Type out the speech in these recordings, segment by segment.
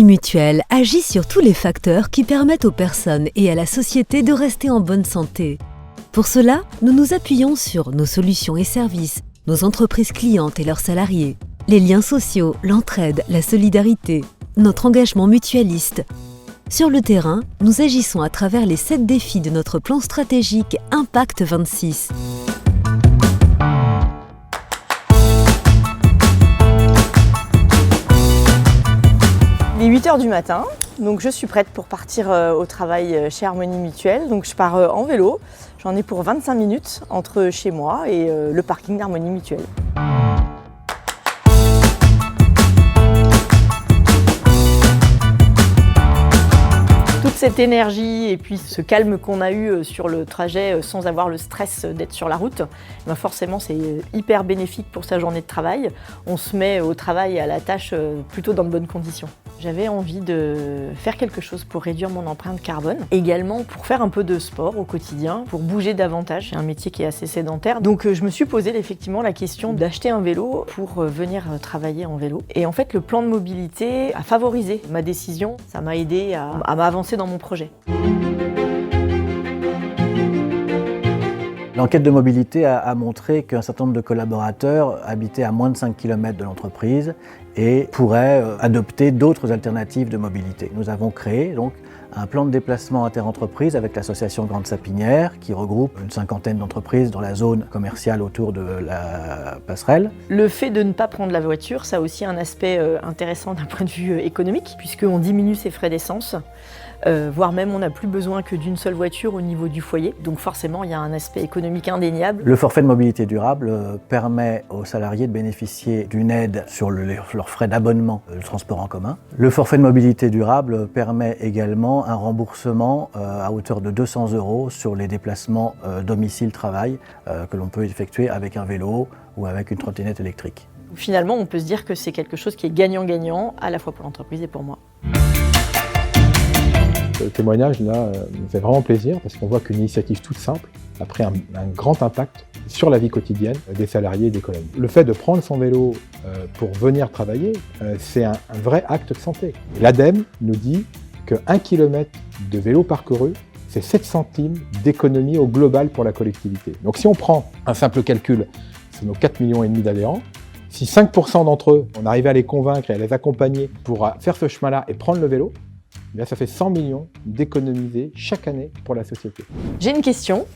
Mutuelle agit sur tous les facteurs qui permettent aux personnes et à la société de rester en bonne santé. Pour cela, nous nous appuyons sur nos solutions et services, nos entreprises clientes et leurs salariés, les liens sociaux, l'entraide, la solidarité, notre engagement mutualiste. Sur le terrain, nous agissons à travers les 7 défis de notre plan stratégique Impact 26. Il est 8 h du matin, donc je suis prête pour partir au travail chez Harmonie Mutuelle. Donc je pars en vélo, j'en ai pour 25 minutes entre chez moi et le parking d'Harmonie Mutuelle. Toute cette énergie et puis ce calme qu'on a eu sur le trajet sans avoir le stress d'être sur la route, ben forcément c'est hyper bénéfique pour sa journée de travail. On se met au travail et à la tâche plutôt dans de bonnes conditions. J'avais envie de faire quelque chose pour réduire mon empreinte carbone, également pour faire un peu de sport au quotidien, pour bouger davantage. C'est un métier qui est assez sédentaire. Donc je me suis posé effectivement la question d'acheter un vélo pour venir travailler en vélo. Et en fait, le plan de mobilité a favorisé ma décision. Ça m'a aidé à m'avancer dans mon projet. L'enquête de mobilité a montré qu'un certain nombre de collaborateurs habitaient à moins de 5 km de l'entreprise et pourraient adopter d'autres alternatives de mobilité. Nous avons créé donc un plan de déplacement inter-entreprise avec l'association Grande Sapinière qui regroupe une 50aine d'entreprises dans la zone commerciale autour de la passerelle. Le fait de ne pas prendre la voiture, ça a aussi un aspect intéressant d'un point de vue économique puisqu'on diminue ses frais d'essence. Voire même on n'a plus besoin que d'une seule voiture au niveau du foyer. Donc forcément, il y a un aspect économique indéniable. Le forfait de mobilité durable permet aux salariés de bénéficier d'une aide sur leurs frais d'abonnement de transport en commun. Le forfait de mobilité durable permet également un remboursement à hauteur de 200 € sur les déplacements domicile-travail que l'on peut effectuer avec un vélo ou avec une trottinette électrique. Finalement, on peut se dire que c'est quelque chose qui est gagnant-gagnant à la fois pour l'entreprise et pour moi. Ce témoignage-là me fait vraiment plaisir parce qu'on voit qu'une initiative toute simple a pris un grand impact sur la vie quotidienne des salariés et des collègues. Le fait de prendre son vélo pour venir travailler, c'est un vrai acte de santé. L'ADEME nous dit que 1 km de vélo parcouru, c'est 7 centimes d'économie au global pour la collectivité. Donc si on prend un simple calcul, c'est nos 4,5 millions d'adhérents. Si 5% d'entre eux, on arrivait à les convaincre et à les accompagner pour faire ce chemin-là et prendre le vélo, eh bien, ça fait 100 millions d'économisés chaque année pour la société. J'ai une question.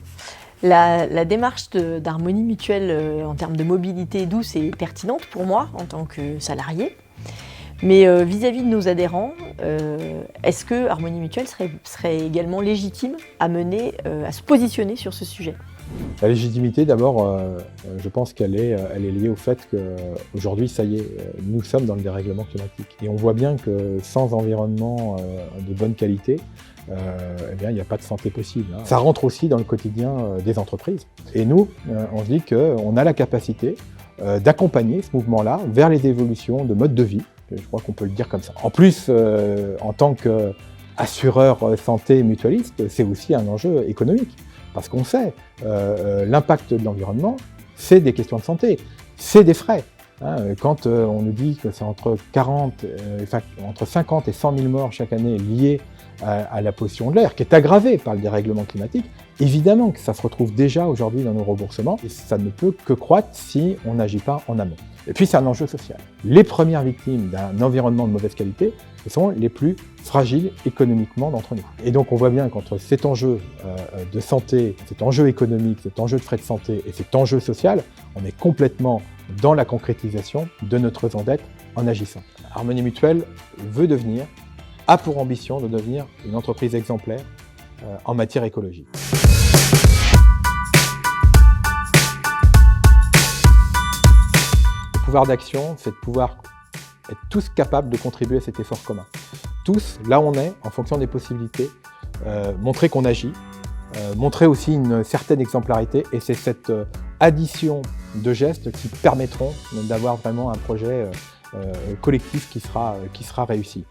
La démarche d'Harmonie Mutuelle en termes de mobilité douce est pertinente pour moi en tant que salarié. Mais vis-à-vis de nos adhérents, est-ce que Harmonie Mutuelle serait également légitime à se positionner sur ce sujet ? La légitimité, d'abord, je pense qu'elle est liée au fait qu'aujourd'hui, ça y est, nous sommes dans le dérèglement climatique. Et on voit bien que sans environnement de bonne qualité, eh bien, il n'y a pas de santé possible. Ça rentre aussi dans le quotidien des entreprises. Et nous, on se dit qu'on a la capacité d'accompagner ce mouvement-là vers les évolutions de mode de vie. Je crois qu'on peut le dire comme ça. En plus, en tant qu'assureur santé mutualiste, c'est aussi un enjeu économique. Parce qu'on sait, l'impact de l'environnement, c'est des questions de santé, c'est des frais. Quand on nous dit que c'est entre 50 et 100 000 morts chaque année liées à la pollution de l'air, qui est aggravée par le dérèglement climatique, évidemment que ça se retrouve déjà aujourd'hui dans nos remboursements, et ça ne peut que croître si on n'agit pas en amont. Et puis c'est un enjeu social. Les premières victimes d'un environnement de mauvaise qualité, ce sont les plus fragiles économiquement d'entre nous. Et donc on voit bien qu'entre cet enjeu de santé, cet enjeu économique, cet enjeu de frais de santé et cet enjeu social, on est complètement dans la concrétisation de notre raison d'être en agissant. Harmonie Mutuelle a pour ambition de devenir une entreprise exemplaire en matière écologique. Le pouvoir d'action, c'est de pouvoir être tous capables de contribuer à cet effort commun. Tous, là où on est, en fonction des possibilités, montrer qu'on agit, montrer aussi une certaine exemplarité, et c'est cette addition de gestes qui permettront d'avoir vraiment un projet collectif qui sera réussi.